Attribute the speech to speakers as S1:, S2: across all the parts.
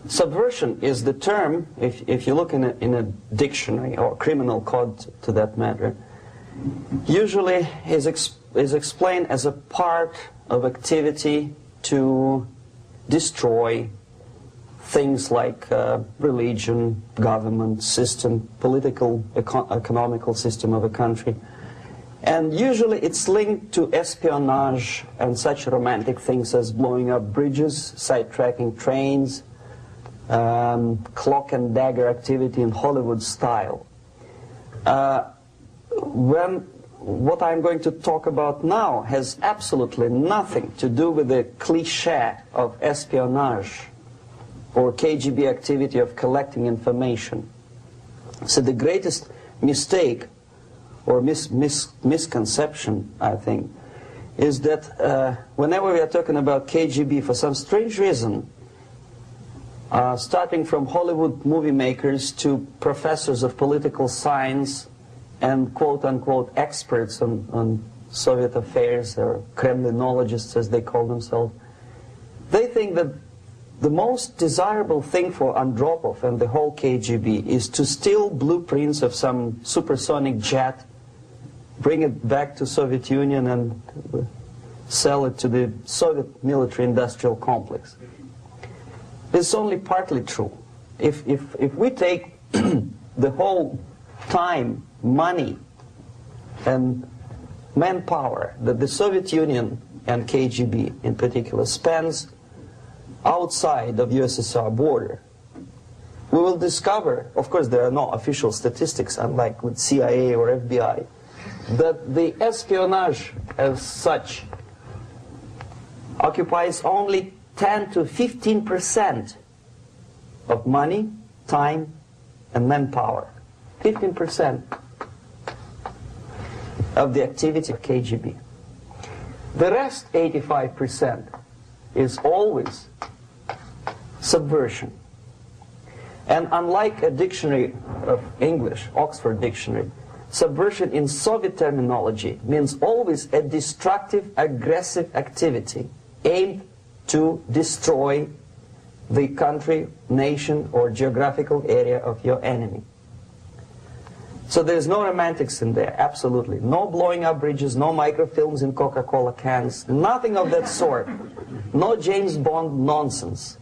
S1: Subversion is the term, if you look in a dictionary or criminal code to that matter, usually is explained as a part of activity to destroy things like religion, government, system, political, economical system of a country. And usually it's linked to espionage and such romantic things as blowing up bridges, sidetracking trains, cloak and dagger activity in Hollywood style. What I'm going to talk about now has absolutely nothing to do with the cliché of espionage or KGB activity of collecting information. So the greatest mistake or misconception, I think, is that whenever we are talking about KGB, for some strange reason, starting from Hollywood movie makers to professors of political science and quote-unquote experts on Soviet affairs, or Kremlinologists as they call themselves, they think that the most desirable thing for Andropov and the whole KGB is to steal blueprints of some supersonic jet, bring it back to Soviet Union and sell it to the Soviet military-industrial complex. This is only partly true. If we take the whole time, money, and manpower that the Soviet Union and KGB in particular spends outside of USSR border, we will discover, of course there are no official statistics unlike with CIA or FBI, that the espionage as such occupies only 10 to 15% of money, time, and manpower. 15% of the activity of KGB. The rest, 85%, is always subversion. And unlike a dictionary of English, Oxford Dictionary, subversion in Soviet terminology means always a destructive, aggressive activity aimed to destroy the country, nation, or geographical area of your enemy. So there's no romantics in there, absolutely. No blowing up bridges, no microfilms in Coca-Cola cans, nothing of that sort. No James Bond nonsense.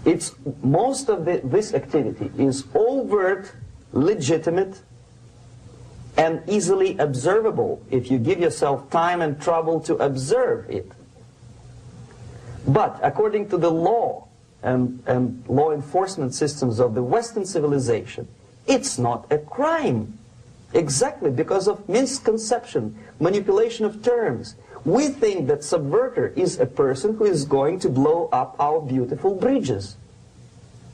S1: It's most of this activity is overt, legitimate, and easily observable if you give yourself time and trouble to observe it. But according to the law and law enforcement systems of the Western civilization, it's not a crime. Exactly because of misconception, manipulation of terms. We think that subverter is a person who is going to blow up our beautiful bridges.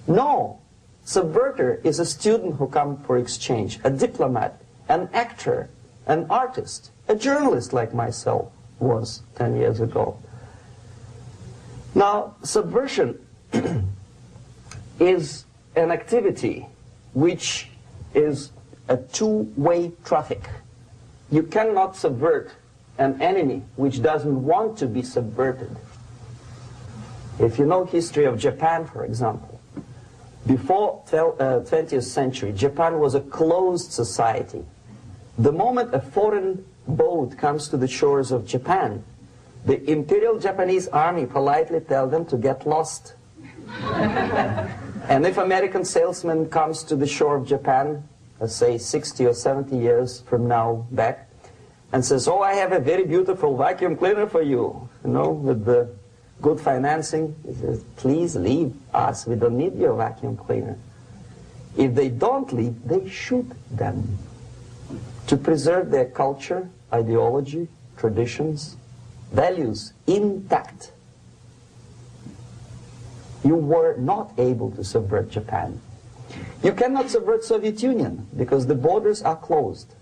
S1: No. Subverter is a student who comes for exchange, a diplomat, an actor, an artist, a journalist like myself was 10 years ago. Now, subversion is an activity which is a two-way traffic. You cannot subvert an enemy which doesn't want to be subverted. If you know history of Japan, for example, before 20th century, Japan was a closed society. The moment a foreign boat comes to the shores of Japan, the Imperial Japanese Army politely tells them to get lost. And if American salesman comes to the shore of Japan, let's say 60 or 70 years from now back, and says, oh, I have a very beautiful vacuum cleaner for you, with the good financing, he says, please leave us, we don't need your vacuum cleaner. If they don't leave, they shoot them to preserve their culture, ideology, traditions, values intact. You were not able to subvert Japan. You cannot subvert Soviet Union because the borders are closed.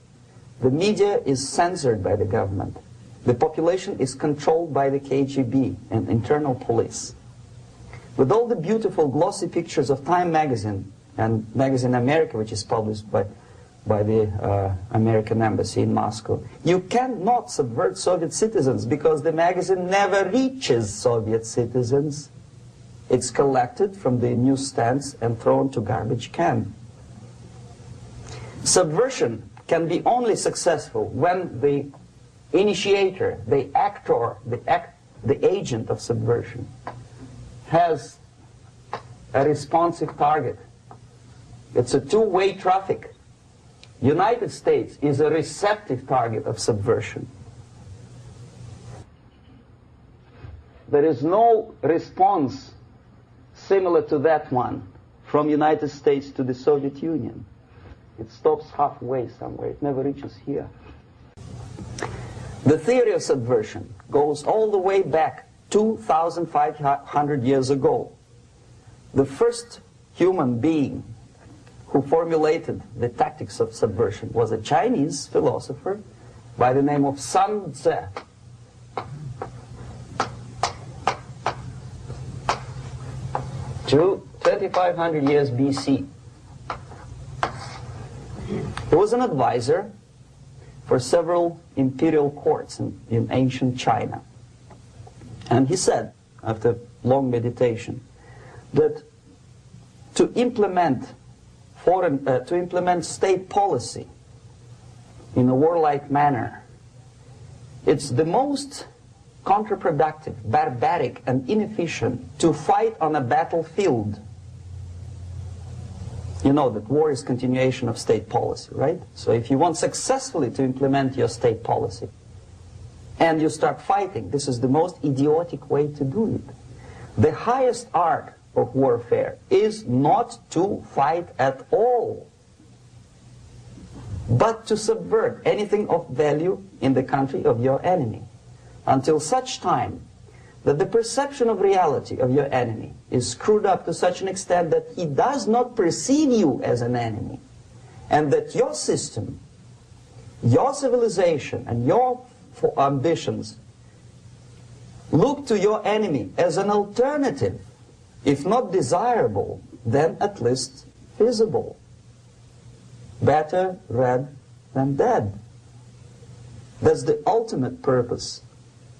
S1: The media is censored by the government. The population is controlled by the KGB and internal police. With all the beautiful glossy pictures of Time magazine and Magazine America, which is published by the American embassy in Moscow, you cannot subvert Soviet citizens because the magazine never reaches Soviet citizens. It's collected from the newsstands and thrown to garbage can. Subversion can be only successful when the initiator, the actor, the agent of subversion has a responsive target. It's a two-way traffic. United States is a receptive target of subversion. There is no response similar to that one from United States to the Soviet Union. It stops halfway somewhere. It never reaches here. The theory of subversion goes all the way back 2,500 years ago. The first human being who formulated the tactics of subversion was a Chinese philosopher by the name of Sun Tzu. 2,500 years BC. He was an advisor for several imperial courts in ancient China. And he said, after long meditation, that to implement state policy in a warlike manner, it's the most counterproductive, barbaric, and inefficient to fight on a battlefield. You know that war is continuation of state policy, right? So if you want successfully to implement your state policy, and you start fighting, this is the most idiotic way to do it. The highest art of warfare is not to fight at all, but to subvert anything of value in the country of your enemy, until such time that the perception of reality of your enemy is screwed up to such an extent that he does not perceive you as an enemy, and that your system, your civilization, and your ambitions look to your enemy as an alternative, if not desirable, then at least feasible. Better red than dead. That's the ultimate purpose,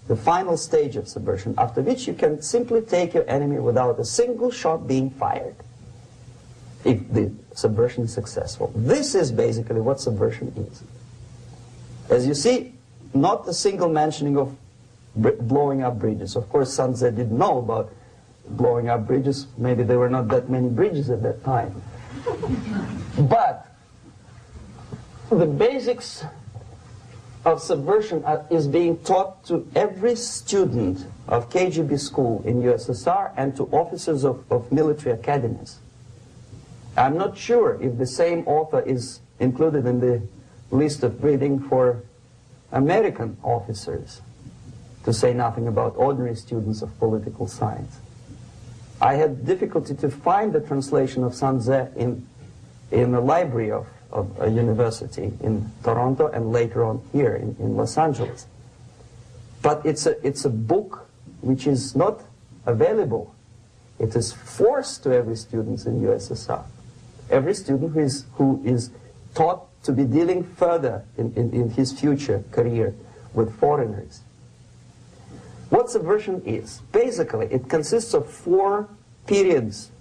S1: the final stage of subversion, after which you can simply take your enemy without a single shot being fired, if the subversion is successful. This is basically what subversion is. As you see, not a single mentioning of blowing up bridges. Of course, Sun Tzu didn't know about blowing up bridges. Maybe there were not that many bridges at that time. But the basics of subversion is being taught to every student of KGB school in USSR and to officers of military academies. I'm not sure if the same author is included in the list of reading for American officers, to say nothing about ordinary students of political science. I had difficulty to find the translation of Sun Tzu in the library of a university in Toronto and later on here in Los Angeles. But it's a book which is not available. It is forced to every student in USSR. Every student who is taught to be dealing further in his future career with foreigners. What subversion is? Basically, it consists of 4 periods,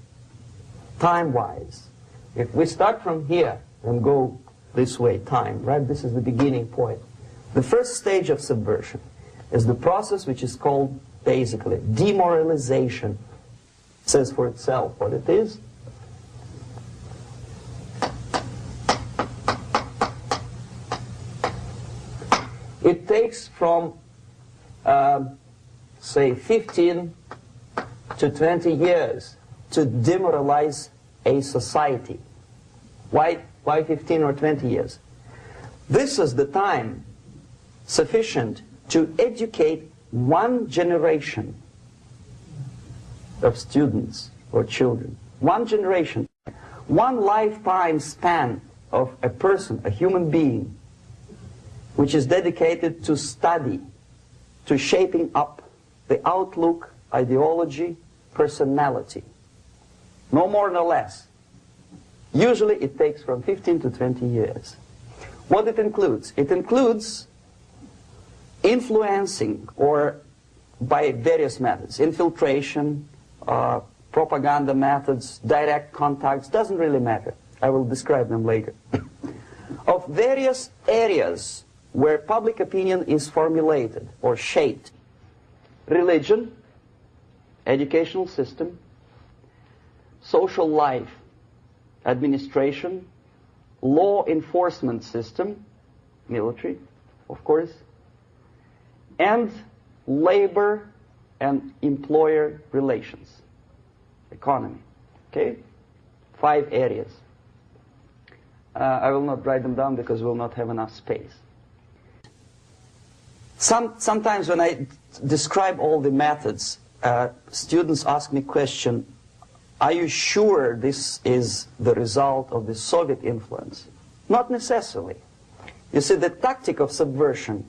S1: time-wise. If we start from here and go this way, time, right? This is the beginning point. The first stage of subversion is the process which is called, basically, demoralization. It says for itself what it is. It takes from, say, 15 to 20 years to demoralize a society. Why 15 or 20 years? This is the time sufficient to educate one generation of students or children. One generation. One lifetime span of a person, a human being, which is dedicated to study, to shaping up the outlook, ideology, personality. No more nor less. Usually it takes from 15 to 20 years. What it includes? It includes influencing, or by various methods, infiltration, propaganda methods, direct contacts, doesn't really matter. I will describe them later. Of various areas where public opinion is formulated or shaped. Religion, educational system, social life, administration, law enforcement system, military, of course, and labor and employer relations, economy. Okay? 5 areas. I will not write them down because we will not have enough space. Sometimes when I describe all the methods, students ask me question, are you sure this is the result of the Soviet influence? Not necessarily. You see, the tactic of subversion,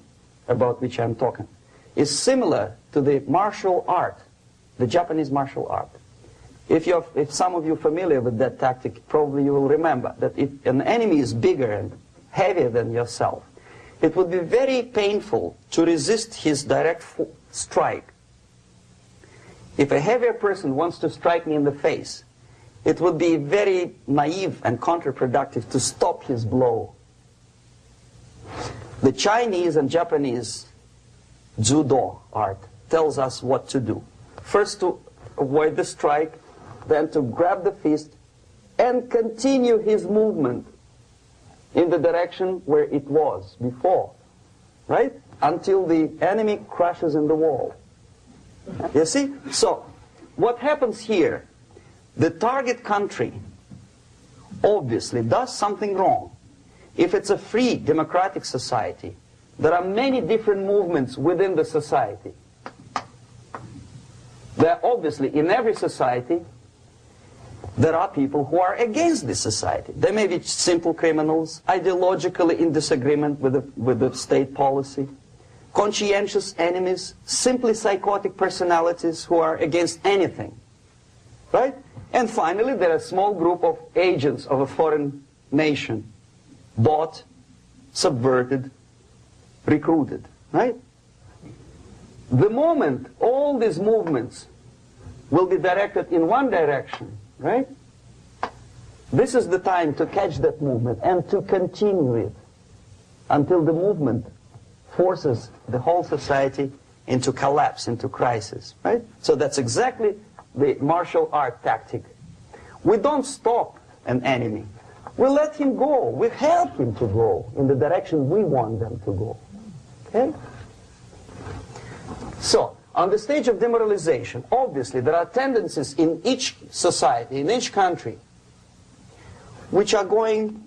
S1: about which I'm talking, is similar to the martial art, the Japanese martial art. If some of you are familiar with that tactic, probably you will remember that if an enemy is bigger and heavier than yourself, it would be very painful to resist his direct strike. If a heavier person wants to strike me in the face, it would be very naive and counterproductive to stop his blow. The Chinese and Japanese judo art tells us what to do. First to avoid the strike, then to grab the fist and continue his movement in the direction where it was before, right? Until the enemy crashes in the wall. You see? So, what happens here? The target country obviously does something wrong. If it's a free democratic society, there are many different movements within the society. There are obviously, in every society, there are people who are against this society. They may be simple criminals, ideologically in disagreement with the state policy, conscientious enemies, simply psychotic personalities who are against anything, right? And finally, there are a small group of agents of a foreign nation, bought, subverted, recruited, right? The moment all these movements will be directed in one direction, right? This is the time to catch that movement and to continue it until the movement forces the whole society into collapse, into crisis, right? So that's exactly the martial art tactic. We don't stop an enemy. We let him go. We help him to go in the direction we want them to go. Okay? So, on the stage of demoralization, obviously there are tendencies in each society, in each country, which are going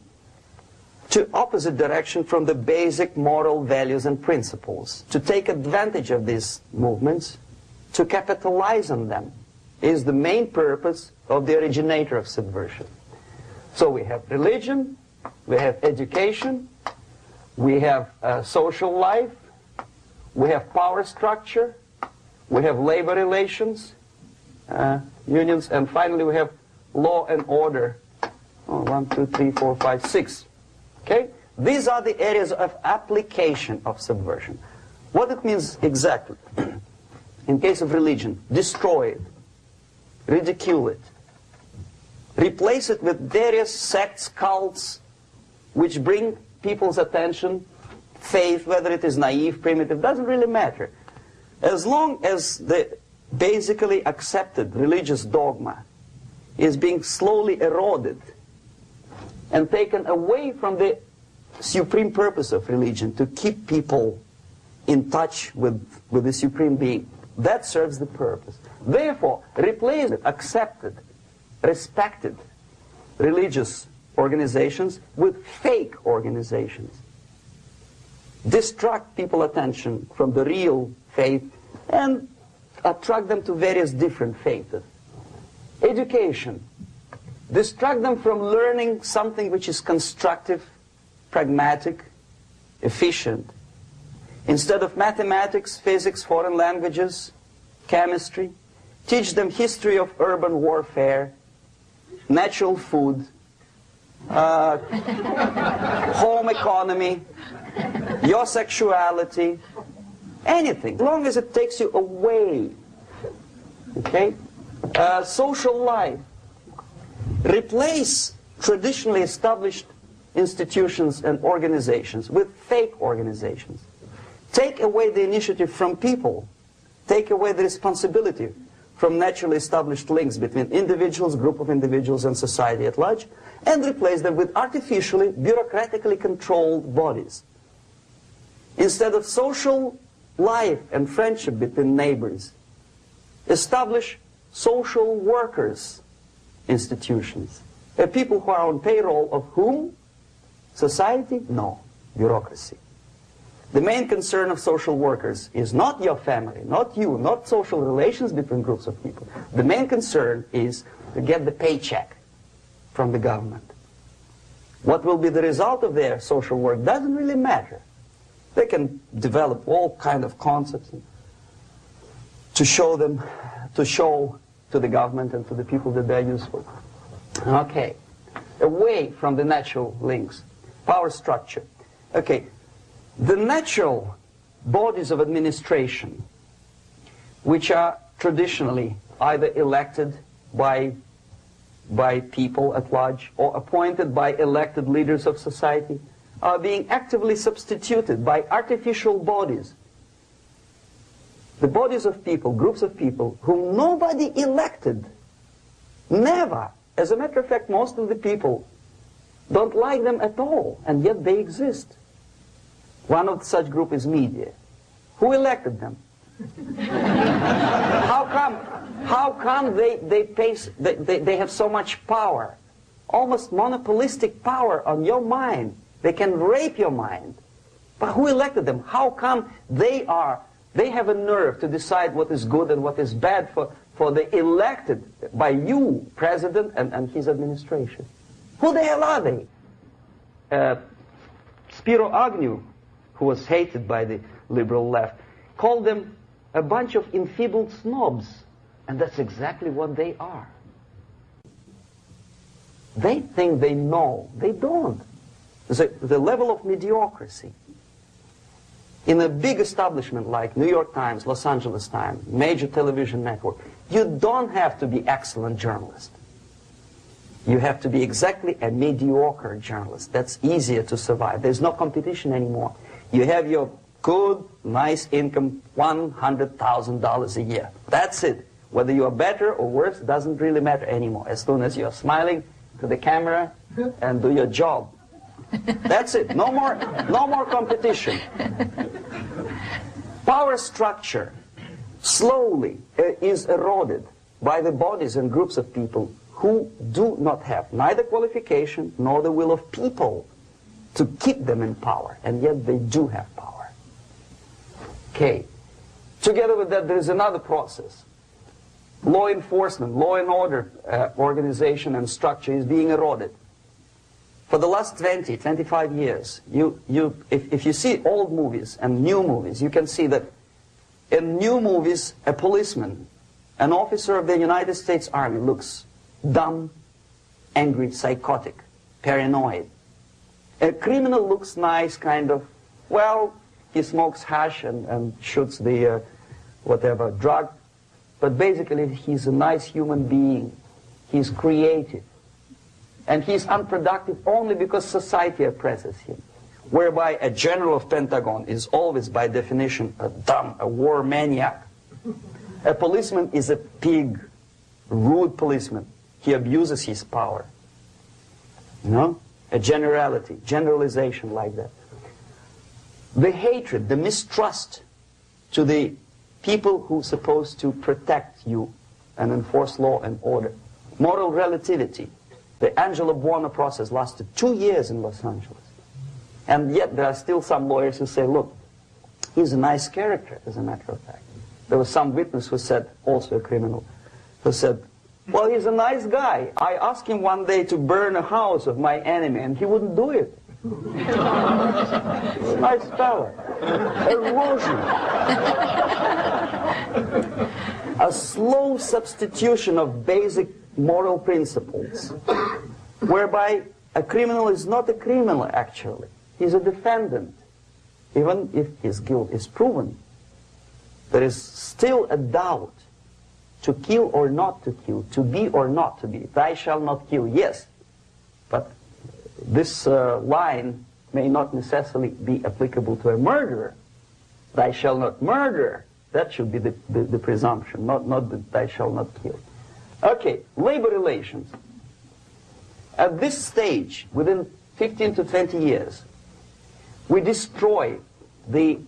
S1: to opposite direction from the basic moral values and principles. To take advantage of these movements, to capitalize on them, is the main purpose of the originator of subversion. So we have religion, we have education, we have social life, we have power structure, we have labor relations, unions, and finally we have law and order. 1, 2, 3, 4, 5, 6. Okay? These are the areas of application of subversion. What it means exactly? In case of religion, destroy it, ridicule it, replace it with various sects, cults, which bring people's attention, faith, whether it is naive, primitive, doesn't really matter. As long as the basically accepted religious dogma is being slowly eroded and taken away from the supreme purpose of religion, to keep people in touch with the supreme being, that serves the purpose. Therefore, replace it, accepted, respected religious organizations with fake organizations. Distract people's attention from the real faith and attract them to various different faiths. Education. Distract them from learning something which is constructive, pragmatic, efficient. Instead of mathematics, physics, foreign languages, chemistry, teach them history of urban warfare, natural food, home economy, your sexuality, anything, as long as it takes you away, okay, Social life. Replace traditionally established institutions and organizations with fake organizations. Take away the initiative from people. Take away the responsibility from naturally established links between individuals, group of individuals, and society at large, and replace them with artificially, bureaucratically controlled bodies. Instead of social life and friendship between neighbors, establish social workers institutions. People who are on payroll of whom? Society? No. Bureaucracy. The main concern of social workers is not your family, not you, not social relations between groups of people. The main concern is to get the paycheck from the government. What will be the result of their social work doesn't really matter. They can develop all kind of concepts to show to the government and to the people that they're useful. Okay, away from the natural links, power structure. Okay, the natural bodies of administration, which are traditionally either elected by people at large or appointed by elected leaders of society, are being actively substituted by artificial bodies. The bodies of people, groups of people, whom nobody elected. Never. As a matter of fact, most of the people don't like them at all, and yet they exist. One of such group is media. Who elected them? How come they have so much power? Almost monopolistic power on your mind. They can rape your mind. But who elected them? How come they have a nerve to decide what is good and what is bad for the elected by you, president, and his administration? Who the hell are they? Spiro Agnew, who was hated by the liberal left, called them a bunch of enfeebled snobs. And that's exactly what they are. They think they know. They don't. The level of mediocrity. In a big establishment like New York Times, Los Angeles Times, major television network, you don't have to be excellent journalist. You have to be exactly a mediocre journalist. That's easier to survive. There's no competition anymore. You have your good, nice income, $100,000 a year. That's it. Whether you are better or worse doesn't really matter anymore. As soon as you're smiling to the camera and do your job. That's it. No more competition. Power structure slowly is eroded by the bodies and groups of people who do not have neither qualification nor the will of people to keep them in power, and yet they do have power. Okay. Together with that, there is another process. Law enforcement, law and order organization and structure is being eroded. For the last 20, 25 years, if you see old movies and new movies, you can see that in new movies, a policeman, an officer of the United States Army looks dumb, angry, psychotic, paranoid. A criminal looks nice, kind of, well, he smokes hash and shoots the whatever drug, but basically he's a nice human being. He's creative. And he's unproductive only because society oppresses him. Whereby a general of Pentagon is always, by definition, a dumb, a war maniac. A policeman is a pig, rude policeman. He abuses his power. You know? A generality, generalization like that. The hatred, the mistrust to the people who are supposed to protect you and enforce law and order. Moral relativity. The Angelo Buono process lasted 2 years in Los Angeles. And yet there are still some lawyers who say, look, he's a nice character, as a matter of fact. There was some witness who said, also a criminal, who said, well, he's a nice guy. I asked him one day to burn a house of my enemy, and he wouldn't do it. Nice fella. Erosion. A slow substitution of basic moral principles, whereby a criminal is not a criminal, actually. He's a defendant. Even if his guilt is proven, there is still a doubt. to kill or not to kill, to be or not to be. Thou shalt not kill, yes. But this line may not necessarily be applicable to a murderer. Thou shalt not murder. That should be the presumption, not that thou shalt not kill. Okay, labor relations. At this stage, within 15 to 20 years, we destroy the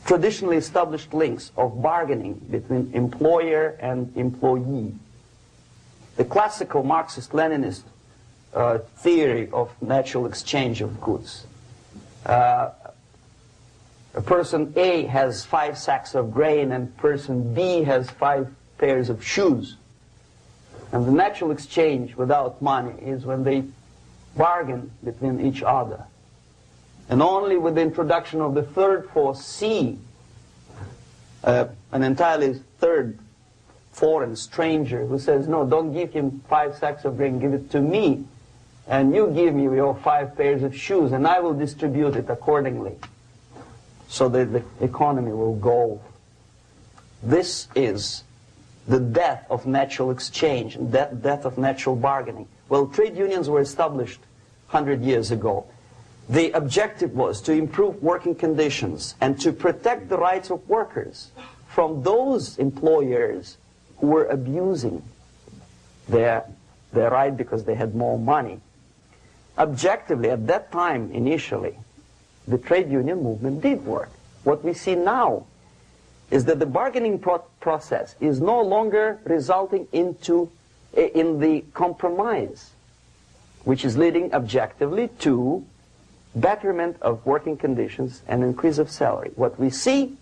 S1: traditionally established links of bargaining between employer and employee. The classical Marxist-Leninist theory of natural exchange of goods. A person A has 5 sacks of grain and person B has 5 pairs of shoes. And the natural exchange without money is when they bargain between each other. And only with the introduction of the third force, C, an entirely third foreign stranger who says, no, don't give him 5 sacks of grain, give it to me. And you give me your 5 pairs of shoes and I will distribute it accordingly, so that the economy will go. This is the death of natural exchange, death of natural bargaining. Well, trade unions were established 100 years ago. The objective was to improve working conditions and to protect the rights of workers from those employers who were abusing their right because they had more money. Objectively, at that time, initially, the trade union movement did work. What we see now is that the bargaining process is no longer resulting in the compromise, which is leading objectively to betterment of working conditions and increase of salary. What we see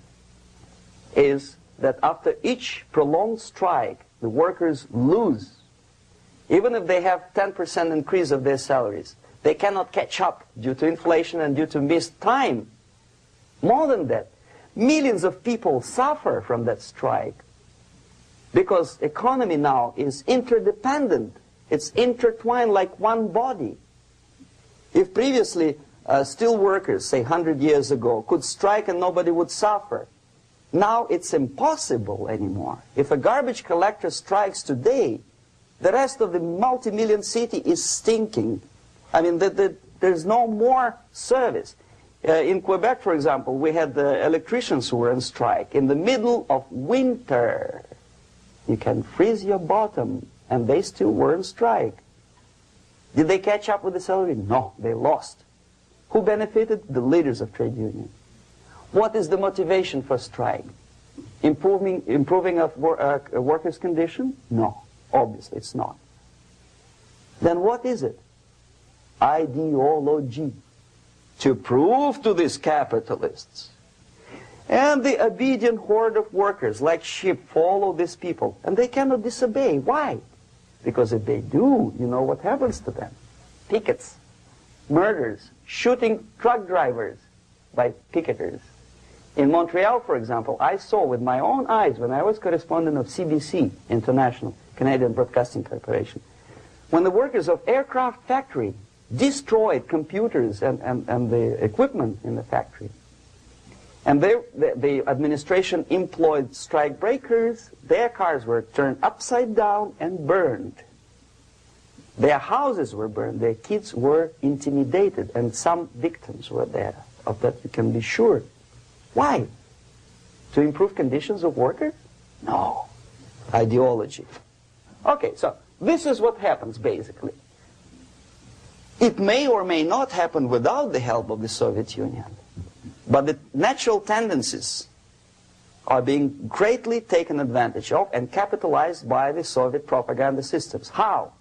S1: is that after each prolonged strike, the workers lose. Even if they have 10% increase of their salaries, they cannot catch up due to inflation and due to missed time. More than that, millions of people suffer from that strike because economy now is interdependent. It's intertwined like one body. If previously steel workers, say 100 years ago, could strike and nobody would suffer, now it's impossible anymore. If a garbage collector strikes today, the rest of the multi-million city is stinking. I mean, there's no more service. In Quebec, for example, we had the electricians who were on strike in the middle of winter. You can freeze your bottom, and they still were on strike. Did they catch up with the salary? No, they lost. Who benefited? The leaders of trade unions. What is the motivation for strike? Improving of workers' condition? No, obviously it's not. Then what is it? Ideology. To prove to these capitalists. And the obedient horde of workers, like sheep, follow these people. And they cannot disobey. Why? Because if they do, you know what happens to them. Pickets, murders, shooting truck drivers by picketers. In Montreal, for example, I saw with my own eyes when I was correspondent of CBC International, Canadian Broadcasting Corporation, when the workers of aircraft factory destroyed computers and the equipment in the factory. And the administration employed strike breakers. Their cars were turned upside down and burned. Their houses were burned. Their kids were intimidated. And some victims were there. Of that you can be sure. Why? To improve conditions of workers? No. Ideology. Okay, so this is what happens basically. It may or may not happen without the help of the Soviet Union. But the natural tendencies are being greatly taken advantage of and capitalized by the Soviet propaganda systems. How?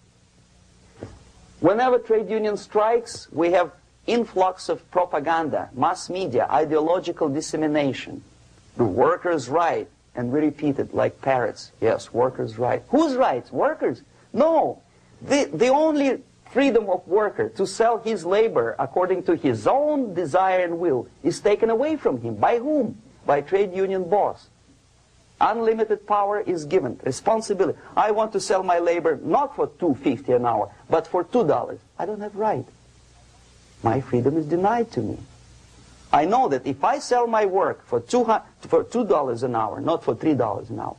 S1: Whenever trade union strikes, we have influx of propaganda, mass media, ideological dissemination. The workers' right, and we repeat it like parrots. Yes, workers' right. Whose rights? Workers? No. The only freedom of worker to sell his labor according to his own desire and will is taken away from him. By whom? By trade union boss. Unlimited power is given. Responsibility. I want to sell my labor not for $2.50 an hour, but for $2. I don't have right. My freedom is denied to me. I know that if I sell my work for $2 an hour, not for $3 an hour,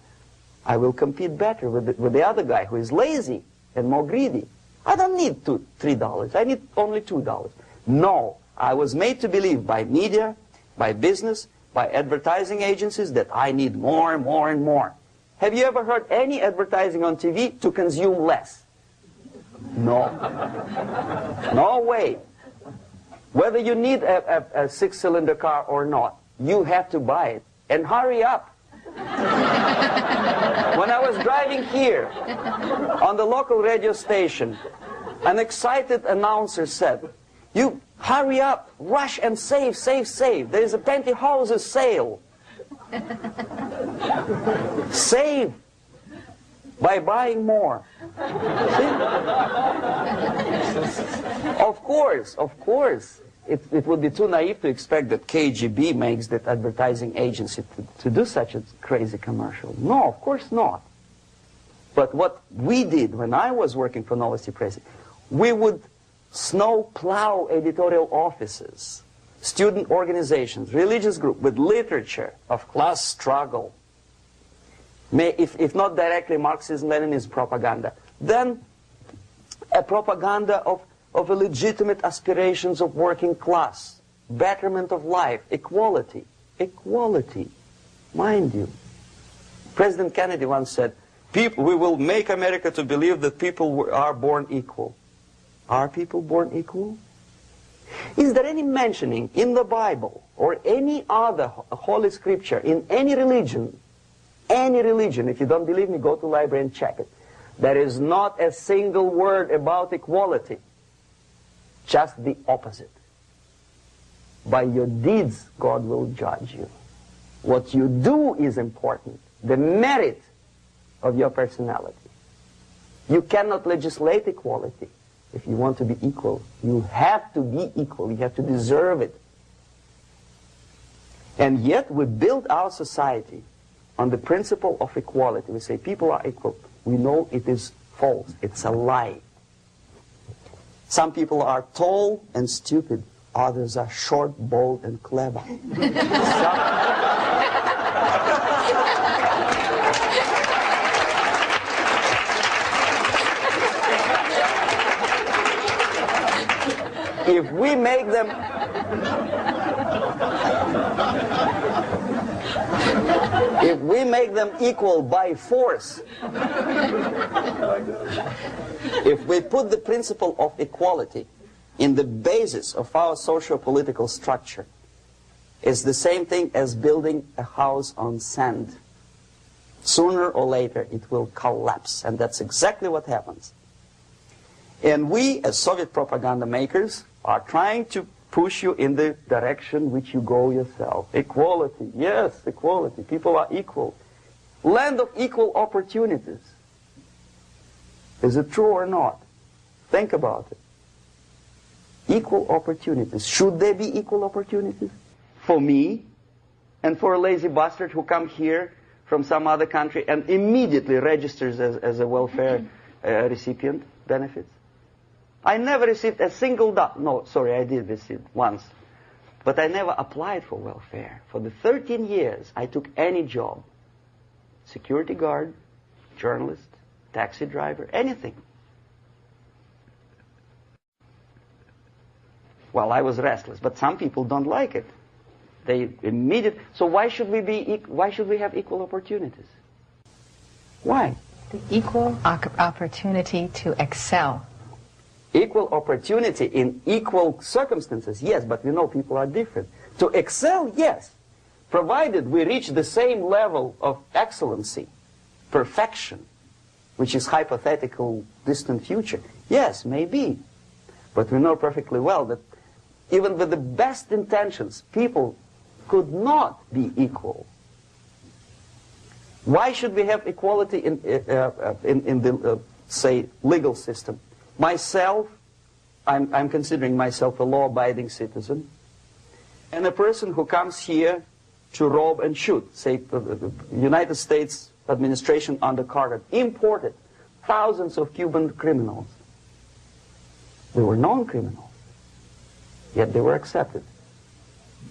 S1: I will compete better with the other guy who is lazy and more greedy. I don't need $3. I need only $2. No, I was made to believe by media, by business, by advertising agencies that I need more and more and more. Have you ever heard any advertising on TV to consume less? No. No way. Whether you need a six-cylinder car or not, you have to buy it. And hurry up. When I was driving here, on the local radio station, an excited announcer said, "You hurry up, rush and save, save, save. There is a pantyhose sale." Save by buying more. See? Of course. It would be too naive to expect that KGB makes that advertising agency to do such a crazy commercial. No, of course not. But what we did when I was working for Novosti Press, we would snow plow editorial offices, student organizations, religious groups with literature of class struggle. If not directly Marxism-Leninism propaganda, then a propaganda of the legitimate aspirations of working class, betterment of life, equality. Equality, mind you. President Kennedy once said, we will make America to believe that people are born equal. Are people born equal? Is there any mentioning in the Bible or any other holy scripture in any religion, if you don't believe me, go to the library and check it. There is not a single word about equality. Just the opposite. By your deeds, God will judge you. What you do is important. The merit of your personality. You cannot legislate equality. If you want to be equal, you have to be equal. You have to deserve it. And yet we build our society on the principle of equality. We say people are equal. We know it is false. It's a lie. Some people are tall and stupid. Others are short, bold, and clever. If we make them equal by force, if we put the principle of equality in the basis of our socio-political structure, it's the same thing as building a house on sand. Sooner or later it will collapse, and that's exactly what happens. And we, as Soviet propaganda makers, are trying to push you in the direction which you go yourself. Equality, yes, equality. People are equal. Land of equal opportunities. Is it true or not? Think about it. Equal opportunities. Should there be equal opportunities? For me and for a lazy bastard who comes here from some other country and immediately registers as a welfare recipient benefits? I never received a single dollar. No, sorry, I did receive once. But I never applied for welfare. For the 13 years, I took any job. Security guard, journalist, taxi driver, anything. Well, I was restless, but some people don't like it. They immediately. So why should we have equal opportunities? Why?
S2: The equal opportunity to excel.
S1: Equal opportunity in equal circumstances, yes, but we know people are different. To excel, yes, provided we reach the same level of excellency, perfection, which is hypothetical, distant future. Yes, maybe. But we know perfectly well that even with the best intentions, people could not be equal. Why should we have equality in the, say, legal system? Myself, I'm considering myself a law-abiding citizen, and a person who comes here to rob and shoot, say, the United States administration under Carter, imported thousands of Cuban criminals. They were non-criminals, yet they were accepted.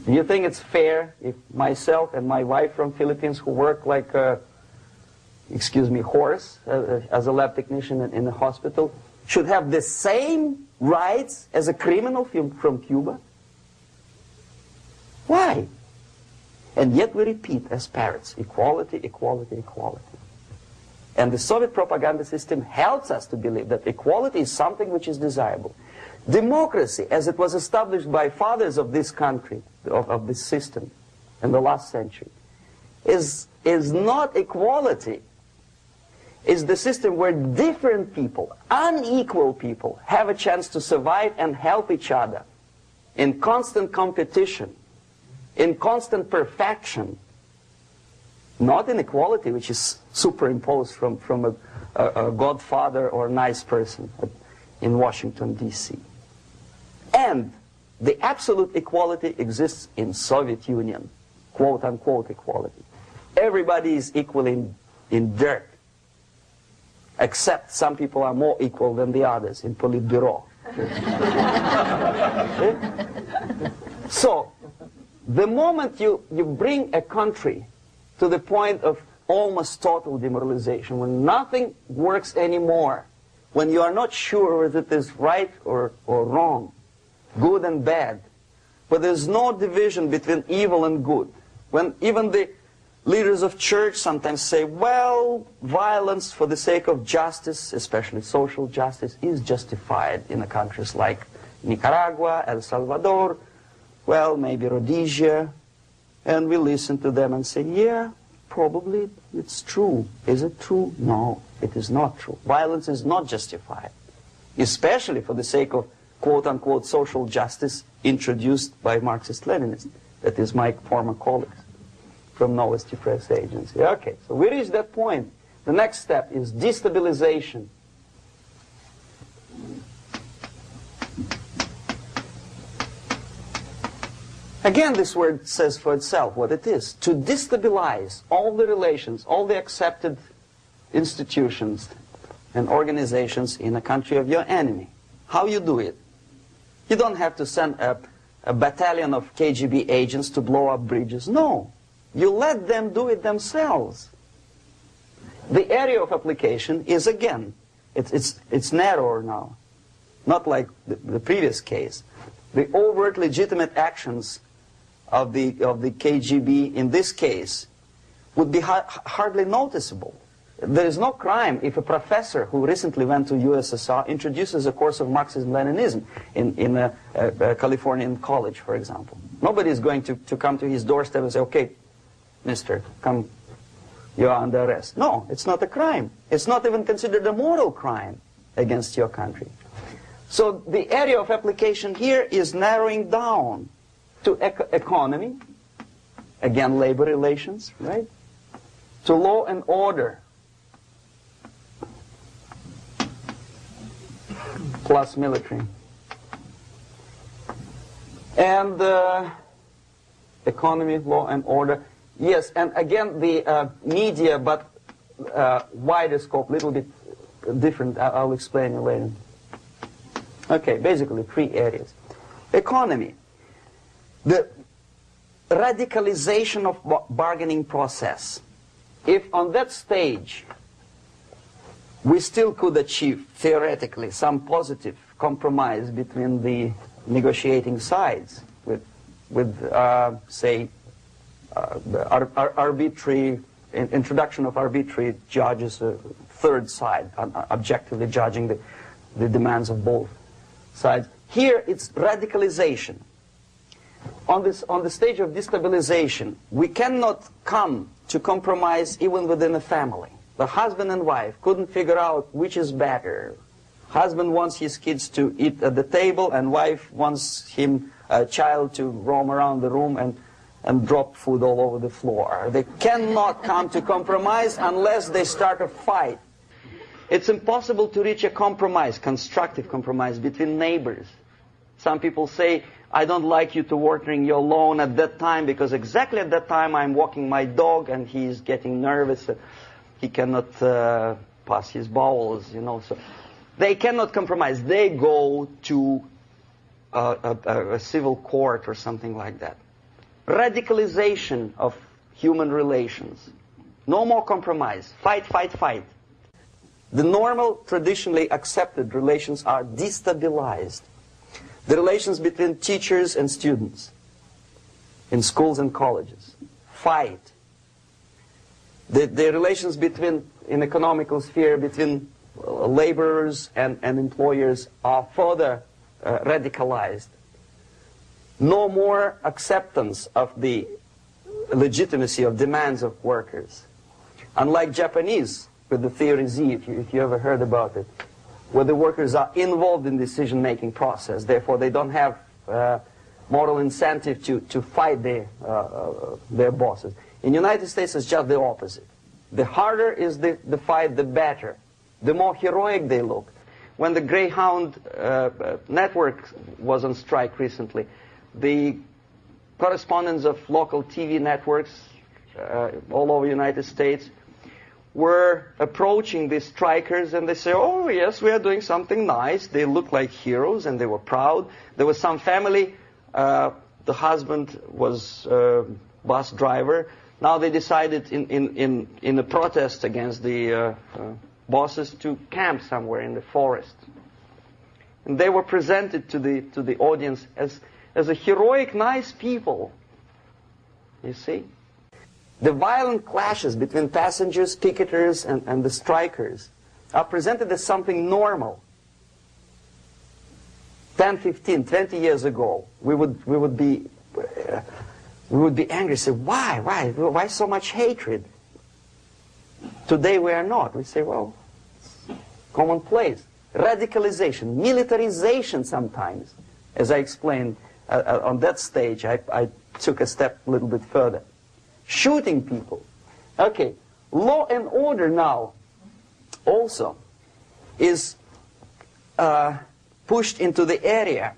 S1: Do you think it's fair if myself and my wife from Philippines, who work like horse as a lab technician in a hospital should have the same rights as a criminal from Cuba? Why? And yet we repeat as parrots, equality, equality, equality. And the Soviet propaganda system helps us to believe that equality is something which is desirable. Democracy, as it was established by fathers of this country, of this system in the last century, is not equality. It's the system where different people, unequal people, have a chance to survive and help each other in constant competition, in constant perfection, not in equality, which is superimposed from a godfather or nice person in Washington, D.C. And the absolute equality exists in Soviet Union, quote-unquote equality. Everybody is equal in dirt, except some people are more equal than the others in Politburo. So, the moment you bring a country to the point of almost total demoralization, when nothing works anymore, when you are not sure whether it is right or wrong, good and bad, but there's no division between evil and good, when even the leaders of church sometimes say, well, violence for the sake of justice, especially social justice, is justified in the countries like Nicaragua, El Salvador, well, maybe Rhodesia, and we listen to them and say, yeah, probably it's true. Is it true? No, it is not true. Violence is not justified, especially for the sake of quote-unquote social justice introduced by Marxist-Leninists, that is my former colleagues from Novosti Press Agency. Okay, so we reached that point. The next step is destabilization. Again, this word says for itself what it is. To destabilize all the relations, all the accepted institutions and organizations in a country of your enemy. How you do it? You don't have to send a battalion of KGB agents to blow up bridges. No. You let them do it themselves. The area of application is, again, it's narrower now. Not like the previous case. The overt legitimate actions of the KGB in this case would be hardly noticeable. There is no crime if a professor who recently went to USSR introduces a course of Marxism-Leninism in a Californian college, for example. Nobody is going to come to his doorstep and say, okay, mister, come, you are under arrest. No, it's not a crime. It's not even considered a moral crime against your country. So the area of application here is narrowing down to economy, again labor relations, right? To law and order, plus military. And economy, law and order. Yes, and again the media, but wider scope, little bit different. I'll explain it later. Okay, basically 3 areas. Economy. The radicalization of bargaining process. If on that stage we still could achieve, theoretically, some positive compromise between the negotiating sides with say, arbitrary, introduction of arbitrary judges, a third side, objectively judging the demands of both sides. Here it's radicalization. On the stage of destabilization, we cannot come to compromise even within a family. The husband and wife couldn't figure out which is better. Husband wants his kids to eat at the table, and wife wants him, a child, to roam around the room and drop food all over the floor. They cannot come to compromise unless they start a fight. It's impossible to reach a compromise, constructive compromise, between neighbors. Some people say, I don't like you to watering your lawn at that time because exactly at that time I'm walking my dog and he's getting nervous. He cannot pass his bowels, you know. So they cannot compromise. They go to a civil court or something like that. Radicalization of human relations. No more compromise. Fight, fight, fight. The normal, traditionally accepted relations are destabilized. The relations between teachers and students in schools and colleges. Fight. The relations between, in economical sphere, between laborers and employers are further radicalized. No more acceptance of the legitimacy of demands of workers. Unlike Japanese, with the theory Z, if you ever heard about it, where the workers are involved in decision-making process, therefore they don't have moral incentive to fight their bosses. In the United States, it's just the opposite. The harder is the fight, the better. The more heroic they look. When the Greyhound network was on strike recently, the correspondents of local TV networks all over the United States were approaching these strikers, and they say, oh yes, we are doing something nice. They look like heroes, and they were proud. There was some family, the husband was a bus driver. Now they decided in a protest against the bosses to camp somewhere in the forest. And they were presented to the audience as a heroic, nice people. You see? The violent clashes between passengers, picketers, and the strikers are presented as something normal. 10, 15, 20 years ago, we would be angry, say, why so much hatred? Today we are not. We say, well, it's commonplace. Radicalization, militarization sometimes. As I explained on that stage, I took a step a little bit further. Shooting people. Okay, law and order now also is pushed into the area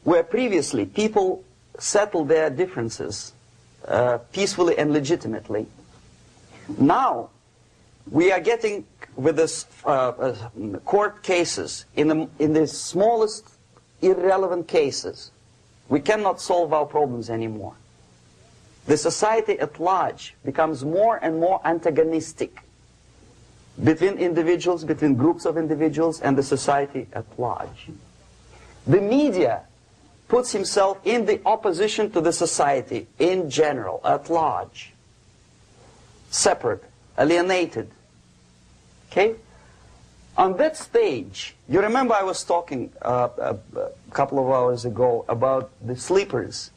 S1: where previously people settled their differences peacefully and legitimately. Now we are getting with this court cases in the smallest irrelevant cases. We cannot solve our problems anymore. The society at large becomes more and more antagonistic between individuals, between groups of individuals, and the society at large. The media puts himself in the opposition to the society in general, at large. Separate, alienated. Okay? On that stage, you remember I was talking a couple of hours ago about the sleepers.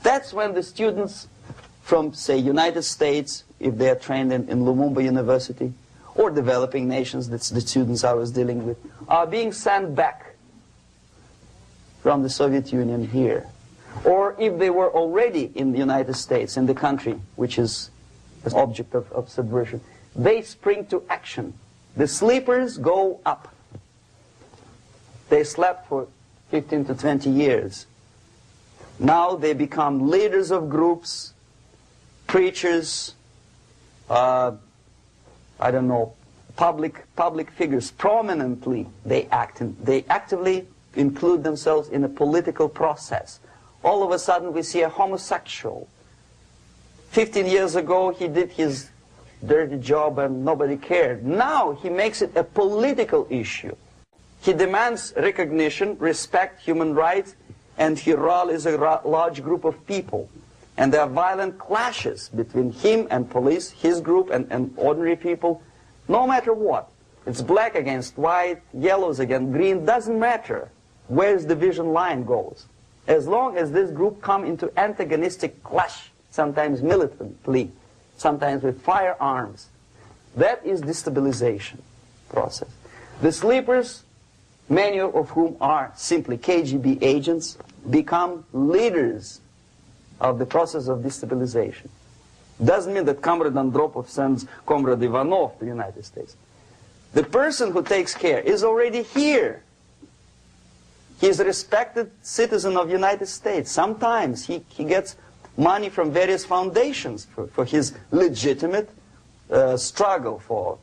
S1: That's when the students from, say, United States, if they are trained in Lumumba University, or developing nations, that's the students I was dealing with, are being sent back from the Soviet Union here. Or if they were already in the United States, in the country which is the object of subversion, they spring to action. The sleepers go up. They slept for 15 to 20 years. Now they become leaders of groups, preachers, I don't know, public figures. Prominently they actively include themselves in a political process. All of a sudden we see a homosexual. 15 years ago he did his dirty job and nobody cared. Now he makes it a political issue. He demands recognition, respect, human rights, and he rallies a large group of people. And there are violent clashes between him and police, his group and ordinary people, no matter what. It's black against white, yellows against green, doesn't matter where the division line goes. As long as this group come into antagonistic clash, sometimes militantly, sometimes with firearms, that is destabilization process. The sleepers, many of whom are simply KGB agents, become leaders of the process of destabilization. Doesn't mean that Comrade Andropov sends Comrade Ivanov to the United States. The person who takes care is already here. He is a respected citizen of the United States. Sometimes he gets money from various foundations for his legitimate struggle for,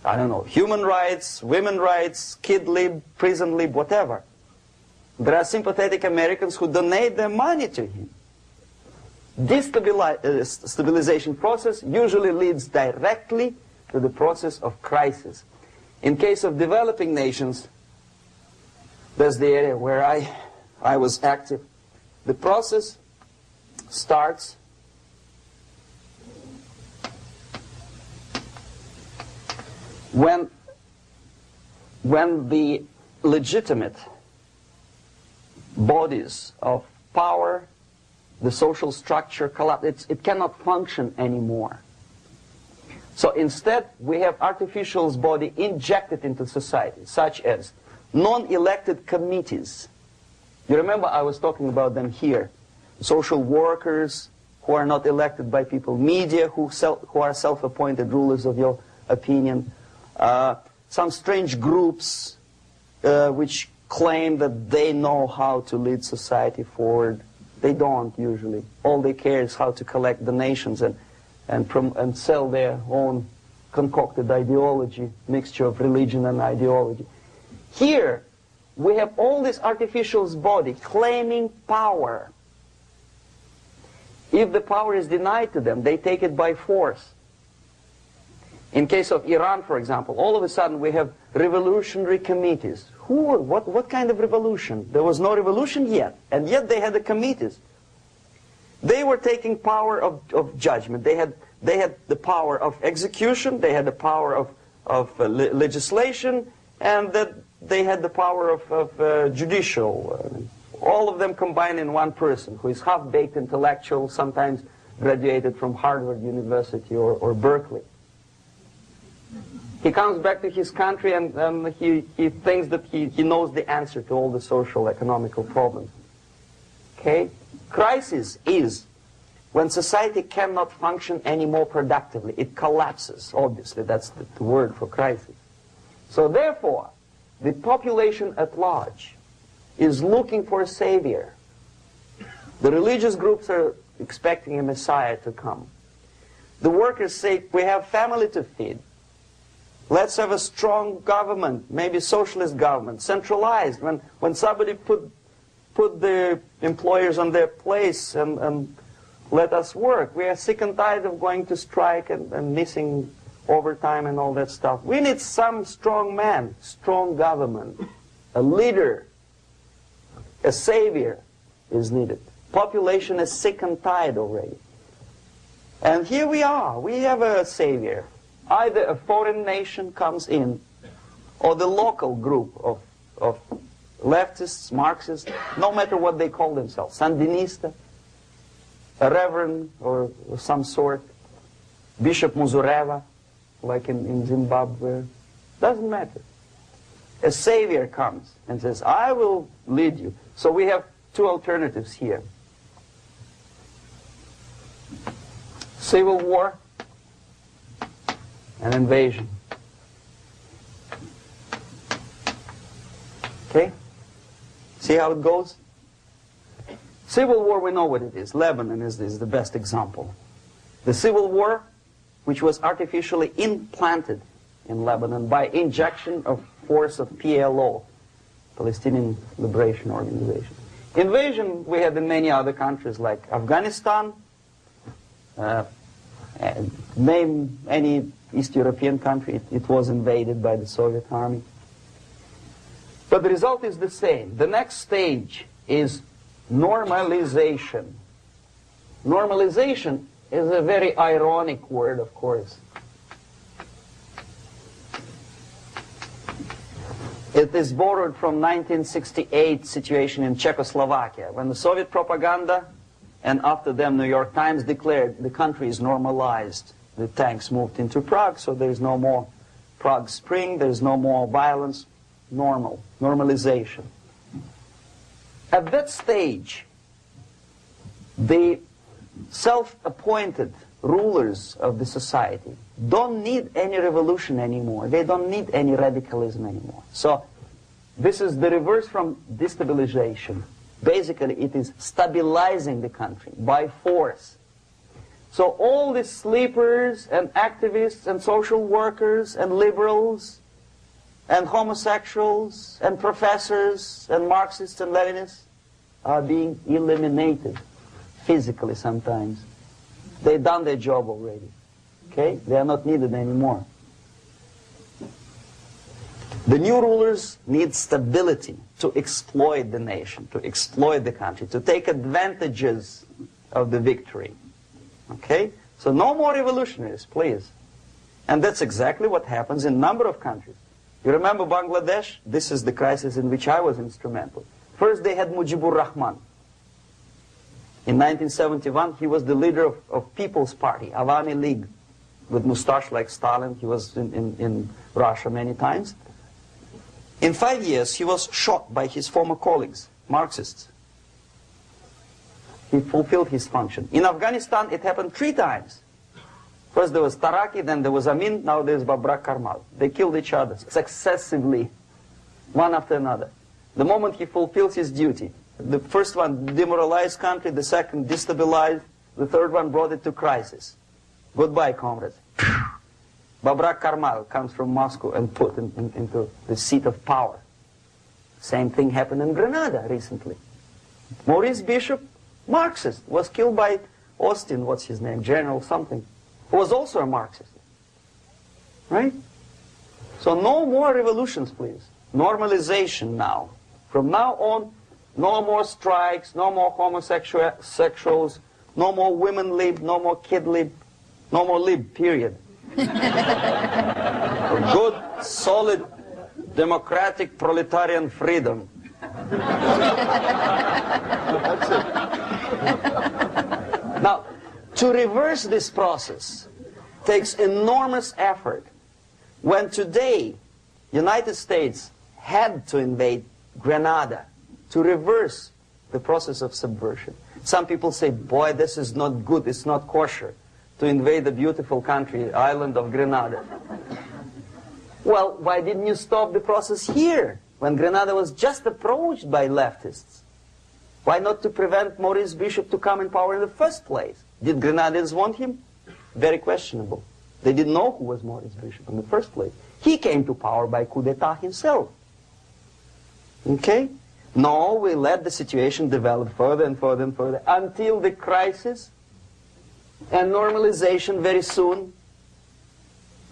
S1: I don't know, human rights, women's rights, kid lib, prison lib, whatever. There are sympathetic Americans who donate their money to him. Destabilization process usually leads directly to the process of crisis. In case of developing nations, that's the area where I was active. The process starts when the legitimate bodies of power, the social structure collapse. It cannot function anymore. So instead, we have artificial body injected into society, such as non-elected committees. You remember I was talking about them here. Social workers who are not elected by people, media who are self-appointed rulers of your opinion, some strange groups which claim that they know how to lead society forward. They don't usually. All they care is how to collect donations and sell their own concocted ideology, mixture of religion and ideology. Here, we have all this artificial body claiming power. If the power is denied to them, they take it by force. In case of Iran, for example, all of a sudden we have revolutionary committees. What kind of revolution? There was no revolution yet, and yet they had the committees. They were taking power of judgment. They had the power of execution, they had the power of legislation, and that they had the power of judicial. All of them combined in one person, who is half-baked intellectual, sometimes graduated from Harvard University or Berkeley. He comes back to his country and he thinks that he knows the answer to all the social, economical problems. Okay? Crisis is when society cannot function anymore productively. It collapses, obviously. That's the word for crisis. So therefore, the population at large is looking for a savior. The religious groups are expecting a messiah to come. The workers say, we have family to feed. Let's have a strong government, maybe socialist government, centralized. When somebody put the employers on their place and let us work. We are sick and tired of going to strike and missing overtime and all that stuff. We need some strong man, strong government, a leader, a savior is needed. Population is sick and tired already. And here we are. We have a savior. Either a foreign nation comes in, or the local group of leftists, Marxists, no matter what they call themselves, Sandinista, a reverend or some sort, Bishop Muzureva, like in Zimbabwe, doesn't matter. A savior comes and says, I will lead you. So we have two alternatives here. Civil war and invasion. Okay? See how it goes? Civil war, we know what it is. Lebanon is the best example. The civil war, which was artificially implanted in Lebanon by injection of force of PLO, Palestinian Liberation Organization. Invasion we had in many other countries like Afghanistan, name any East European country, it was invaded by the Soviet army. But the result is the same. The next stage is normalization. Normalization is a very ironic word, of course. It is borrowed from 1968 situation in Czechoslovakia, when the Soviet propaganda and after them New York Times declared the country is normalized. The tanks moved into Prague, so there is no more Prague Spring, there is no more violence. Normalization. At that stage, the self-appointed rulers of the society don't need any revolution anymore. They don't need any radicalism anymore. So this is the reverse from destabilization. Basically, it is stabilizing the country by force. So all these sleepers and activists and social workers and liberals and homosexuals and professors and Marxists and Leninists are being eliminated. physically sometimes. They've done their job already. Okay? They are not needed anymore. The new rulers need stability to exploit the nation, to exploit the country, to take advantages of the victory. Okay? So no more revolutionaries, please. And that's exactly what happens in a number of countries. You remember Bangladesh? This is the crisis in which I was instrumental. First they had Mujibur Rahman. In 1971, he was the leader of People's Party, Awami League, with mustache like Stalin. He was in Russia many times. In 5 years, he was shot by his former colleagues, Marxists. He fulfilled his function. In Afghanistan, it happened 3 times. First there was Taraki, then there was Amin, now there's Babrak Karmal. They killed each other successively, one after another. The moment he fulfills his duty, the first one demoralized country, the second destabilized, the third one brought it to crisis. Goodbye, comrades. Babrak Karmal comes from Moscow and put into the seat of power. Same thing happened in Grenada recently. Maurice Bishop, Marxist, was killed by Austin, what's his name, General something, who was also a Marxist. Right? So no more revolutions, please. Normalization now. From now on, no more strikes, no more homosexuals, no more women lib, no more kid lib, no more lib, period. Good, solid, democratic, proletarian freedom. That's it. Now, to reverse this process takes enormous effort. When today, United States had to invade Grenada to reverse the process of subversion. Some people say, boy, this is not good, it's not kosher to invade the beautiful country, island of Grenada. Well, why didn't you stop the process here, when Grenada was just approached by leftists? Why not to prevent Maurice Bishop to come in power in the first place? Did Grenadians want him? Very questionable. They didn't know who was Maurice Bishop in the first place. He came to power by coup d'etat himself. Okay? No, we let the situation develop further and further and further until the crisis and normalization very soon.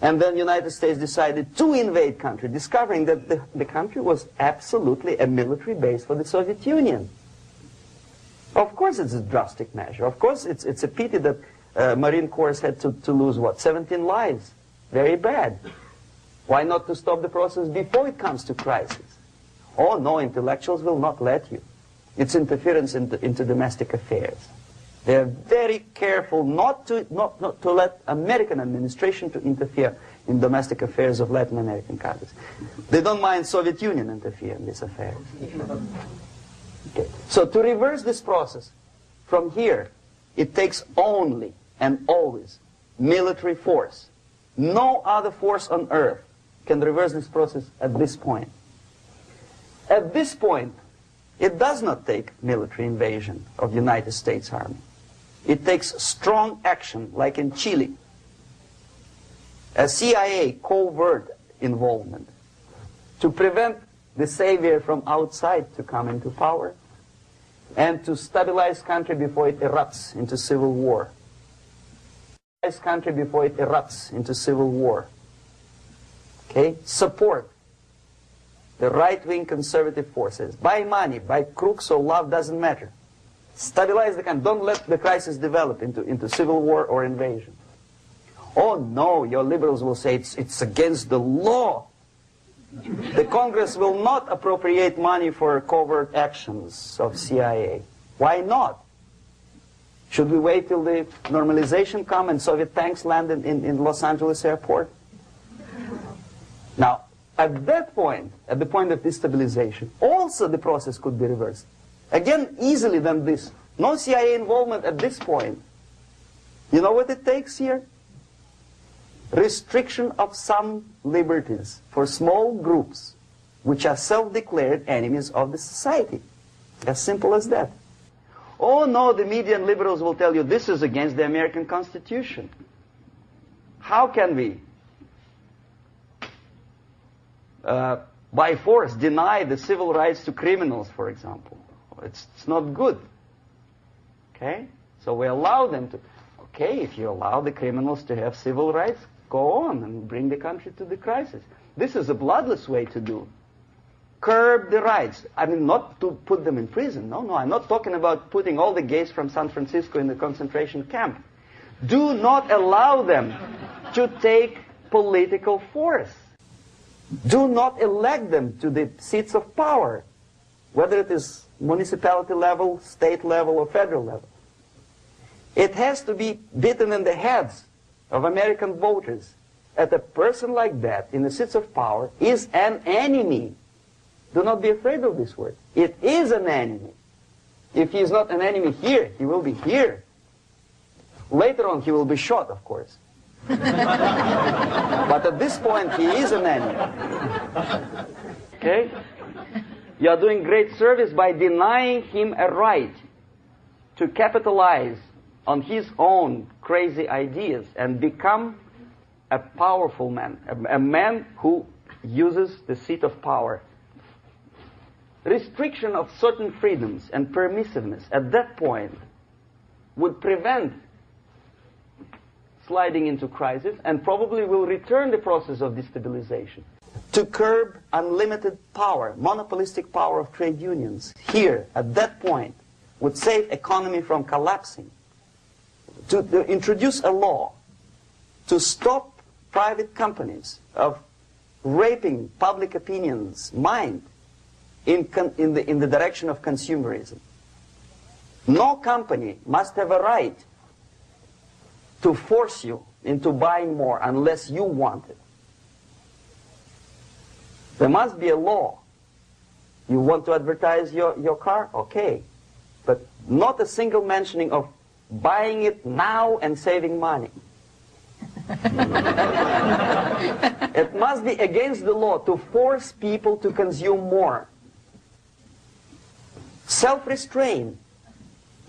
S1: And then the United States decided to invade country, discovering that the country was absolutely a military base for the Soviet Union. Of course it's a drastic measure. Of course it's a pity that Marine Corps had to lose, what, 17 lives. Very bad. Why not to stop the process before it comes to crisis? Oh no, intellectuals will not let you. It's interference into domestic affairs. They're very careful not to let American administration to interfere in domestic affairs of Latin American countries. They don't mind Soviet Union interfere in these affairs. Okay. So to reverse this process, from here, it takes only and always military force. No other force on earth can reverse this process at this point. At this point, it does not take military invasion of the United States Army. It takes strong action, like in Chile. A CIA covert involvement to prevent the savior from outside to come into power and to stabilize country before it erupts into civil war. Stabilize country before it erupts into civil war. Okay? Support the right-wing conservative forces. By money, by crooks or love, doesn't matter. Stabilize the country. Don't let the crisis develop into civil war or invasion. Oh no, your liberals will say it's against the law. The Congress will not appropriate money for covert actions of CIA. Why not? Should we wait till the normalization come and Soviet tanks land in Los Angeles airport? Now, at that point, at the point of destabilization, also the process could be reversed. Again, easily than this. No CIA involvement at this point. You know what it takes here? Restriction of some liberties for small groups which are self-declared enemies of the society. As simple as that. Oh no, the media and liberals will tell you this is against the American Constitution. How can we, by force, deny the civil rights to criminals, for example? It's not good. Okay? So we allow them to, okay, if you allow the criminals to have civil rights, go on and bring the country to the crisis. This is a bloodless way to do. Curb the rights. I mean, not to put them in prison. No, I'm not talking about putting all the gays from San Francisco in the concentration camp. Do not allow them to take political force. Do not elect them to the seats of power, whether it is municipality level, state level, or federal level. It has to be beaten in the heads of American voters that a person like that in the seats of power is an enemy. Do not be afraid of this word. It is an enemy. If he is not an enemy here, he will be here. Later on, he will be shot, of course. But at this point, he is an enemy. Okay? You are doing great service by denying him a right to capitalize on his own crazy ideas and become a powerful man, a man who uses the seat of power. Restriction of certain freedoms and permissiveness at that point would prevent sliding into crisis and probably will return the process of destabilization. To curb unlimited power, monopolistic power of trade unions, here, at that point, would save economy from collapsing. To introduce a law to stop private companies of raping public opinion's mind in the direction of consumerism. No company must have a right to force you into buying more unless you want it. There must be a law. You want to advertise your car? Okay. But not a single mentioning of buying it now and saving money. It must be against the law to force people to consume more. Self-restraint.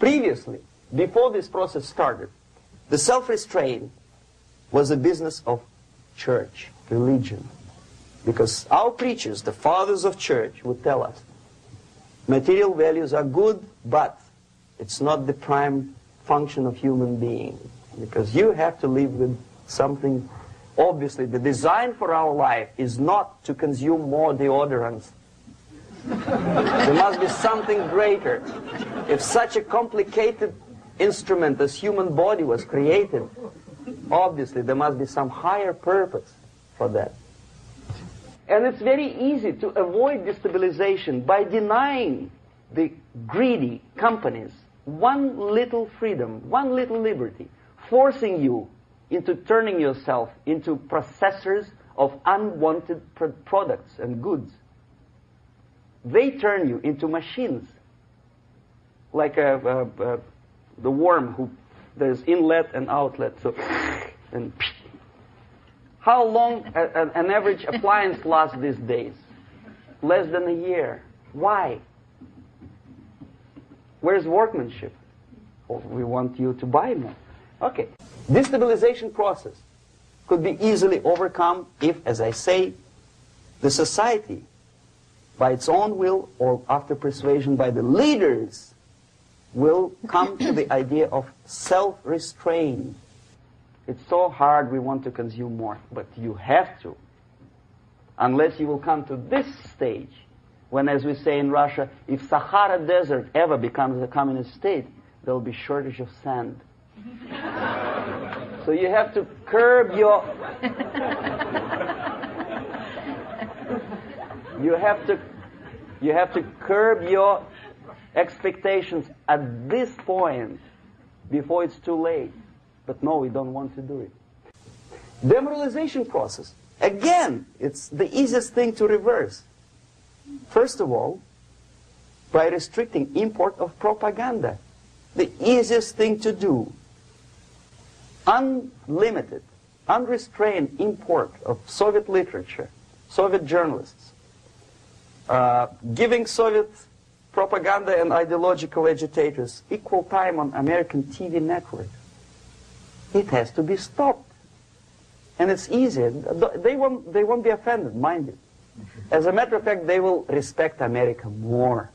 S1: Previously, before this process started, the self-restraint was a business of church, religion. Because our preachers, the fathers of church, would tell us, material values are good, but it's not the prime function of human being. Because you have to live with something. Obviously, the design for our life is not to consume more deodorants. There must be something greater. If such a complicated instrument as human body was created, obviously there must be some higher purpose for that. And it's very easy to avoid destabilization by denying the greedy companies one little freedom, one little liberty, forcing you into turning yourself into processors of unwanted products and goods. They turn you into machines, like the worm who there's inlet and outlet. So, and how long an average appliance lasts these days? Less than a year. Why? Where's workmanship? Oh, we want you to buy more. Okay. Destabilization process could be easily overcome if, as I say, the society, by its own will or after persuasion by the leaders, will come to the idea of self-restraint. It's so hard we want to consume more, but you have to. Unless you will come to this stage, when, as we say in Russia, if Sahara Desert ever becomes a communist state, there will be shortage of sand. So you have to curb your... You have to curb your expectations at this point before it's too late. But no, we don't want to do it. Demoralization process. Again, it's the easiest thing to reverse. First of all, by restricting import of propaganda. The easiest thing to do. Unlimited, unrestrained import of Soviet literature, Soviet journalists. Giving Soviet propaganda and ideological agitators equal time on American TV network. It has to be stopped. And it's easy. They won't be offended, mind you. As a matter of fact, they will respect America more.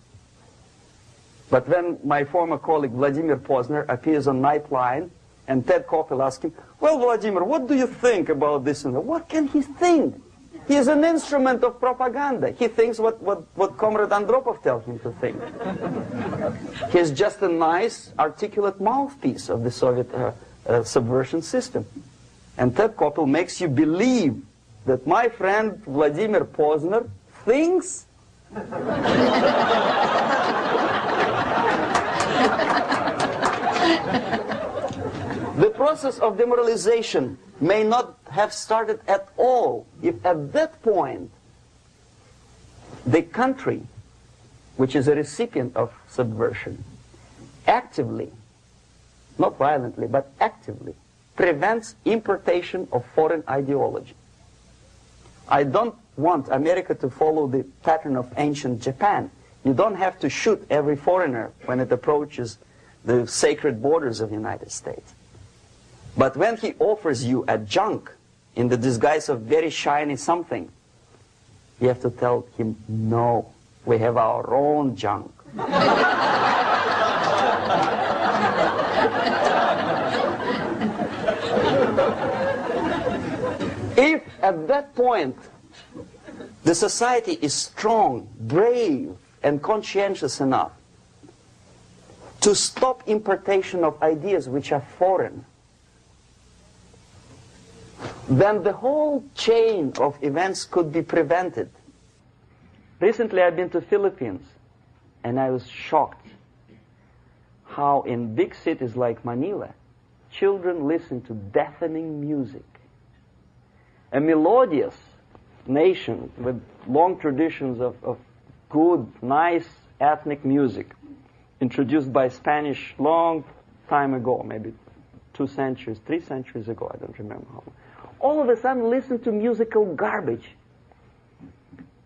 S1: But when my former colleague Vladimir Posner appears on Nightline, and Ted Koppel asks him, well, Vladimir, what do you think about this? And what can he think? He is an instrument of propaganda. He thinks what Comrade Andropov tells him to think. He's just a nice, articulate mouthpiece of the Soviet subversion system. And Ted Koppel makes you believe that my friend Vladimir Posner thinks the process of demoralization may not have started at all if at that point the country, which is a recipient of subversion, actively, not violently, but actively, prevents importation of foreign ideology. I don't want America to follow the pattern of ancient Japan. You don't have to shoot every foreigner when it approaches the sacred borders of the United States. But when he offers you a junk in the disguise of very shiny something, you have to tell him, no, we have our own junk. If at that point the society is strong, brave, and conscientious enough to stop importation of ideas which are foreign, then the whole chain of events could be prevented. Recently I've been to Philippines, and I was shocked how in big cities like Manila, children listen to deafening music. A melodious nation with long traditions of good, nice ethnic music, introduced by Spanish long time ago, maybe 2 centuries, 3 centuries ago, I don't remember how long. All of a sudden listen to musical garbage,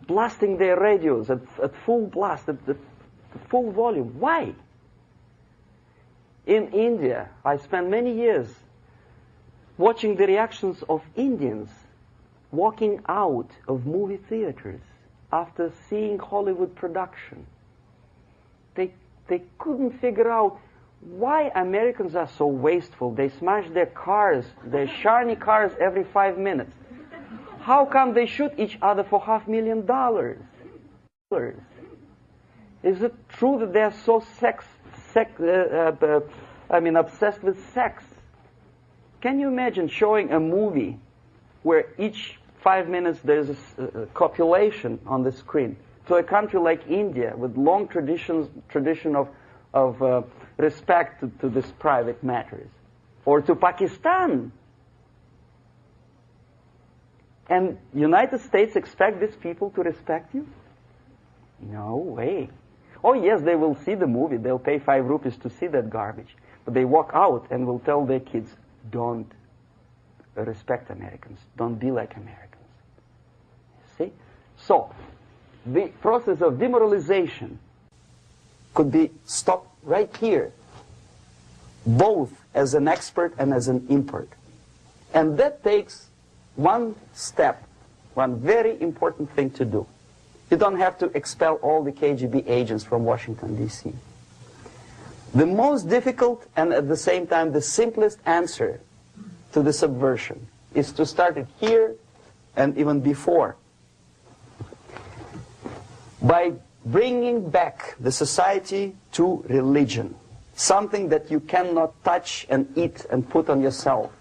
S1: blasting their radios at full blast, at full volume. Why? In India, I spent many years watching the reactions of Indians walking out of movie theaters after seeing Hollywood production. They couldn't figure out why Americans are so wasteful. They smash their cars, their shiny cars, every 5 minutes. How come they shoot each other for $500,000? Is it true that they're so obsessed with sex? Can you imagine showing a movie where each 5 minutes there's a copulation on the screen to a country like India with long tradition of respect to these private matters, or to Pakistan? And United States expect these people to respect you? No way. Oh yes, they will see the movie, they'll pay 5 rupees to see that garbage, but they walk out and will tell their kids, don't respect Americans, don't be like Americans. See? So, the process of demoralization could be stopped right here, both as an expert and as an import. And that takes one step, one very important thing to do. You don't have to expel all the KGB agents from Washington, D.C. The most difficult and at the same time the simplest answer to the subversion is to start it here and even before, by bringing back the society to religion, something that you cannot touch and eat and put on yourself,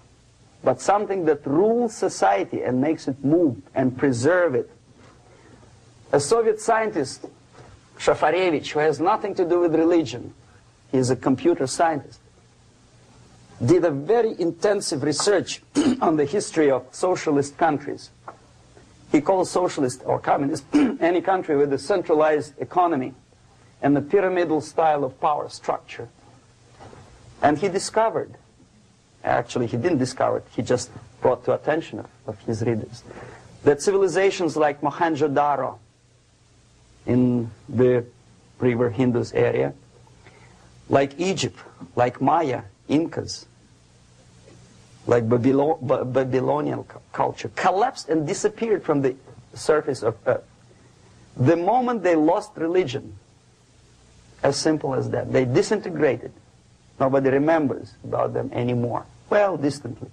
S1: but something that rules society and makes it move and preserve it. A Soviet scientist, Shafarevich, who has nothing to do with religion, he is a computer scientist, did a very intensive research on the history of socialist countries. He calls socialist or communist any country with a centralized economy and a pyramidal style of power structure. And he discovered, actually he didn't discover it, he just brought to attention of his readers, that civilizations like Mohenjo-Daro in the river Indus area, like Egypt, like Maya, Incas, like Babylonian culture, collapsed and disappeared from the surface of Earth. The moment they lost religion, As simple as that. They disintegrated. Nobody remembers about them anymore. Well, distantly.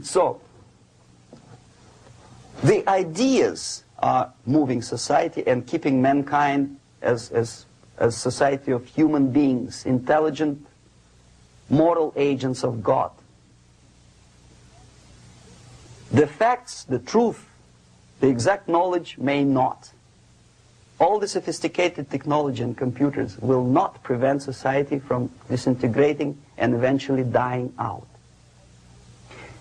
S1: So, the ideas are moving society and keeping mankind as a society of human beings, intelligent, moral agents of God. The facts, the truth, the exact knowledge may not. All the sophisticated technology and computers will not prevent society from disintegrating and eventually dying out.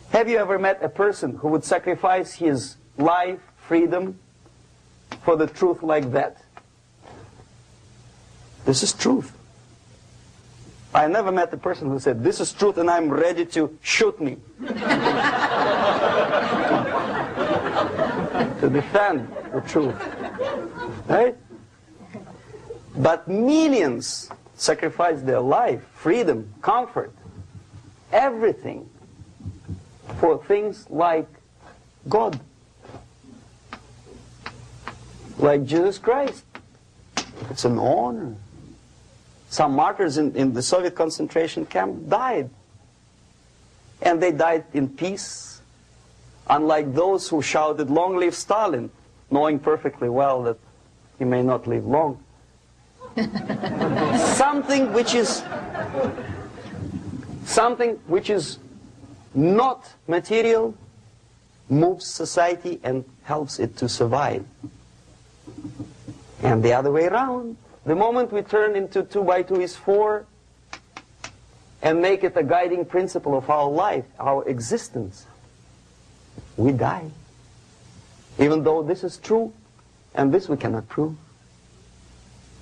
S1: Have you ever met a person who would sacrifice his life, freedom, for the truth like that? This is truth. I never met a person who said, this is truth and I'm ready to shoot me. To defend the truth. Right? But millions sacrifice their life, freedom, comfort, everything for things like God, like Jesus Christ. It's an honor. Some martyrs in the Soviet concentration camp died. And they died in peace, unlike those who shouted, "Long live Stalin," knowing perfectly well that he may not live long. Something which is not material moves society and helps it to survive. And the other way around, the moment we turn into 2 by 2 is 4 and make it a guiding principle of our life, our existence, we die. Even though this is true, and this we cannot prove.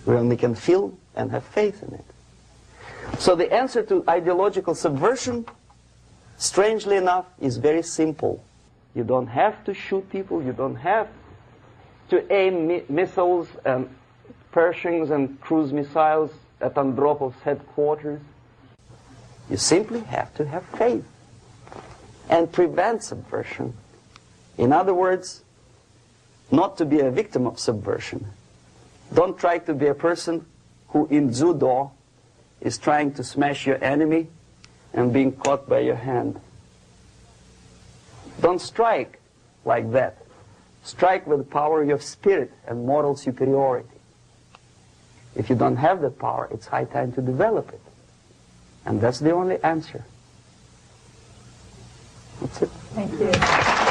S1: We only can feel and have faith in it. So the answer to ideological subversion, strangely enough, is very simple. You don't have to shoot people, you don't have to aim missiles and Pershings and cruise missiles at Andropov's headquarters. You simply have to have faith and prevent subversion. In other words, not to be a victim of subversion. Don't try to be a person who in judo is trying to smash your enemy and being caught by your hand. Don't strike like that. Strike with the power of spirit and moral superiority. If you don't have that power, it's high time to develop it. And that's the only answer. That's it.
S2: Thank you.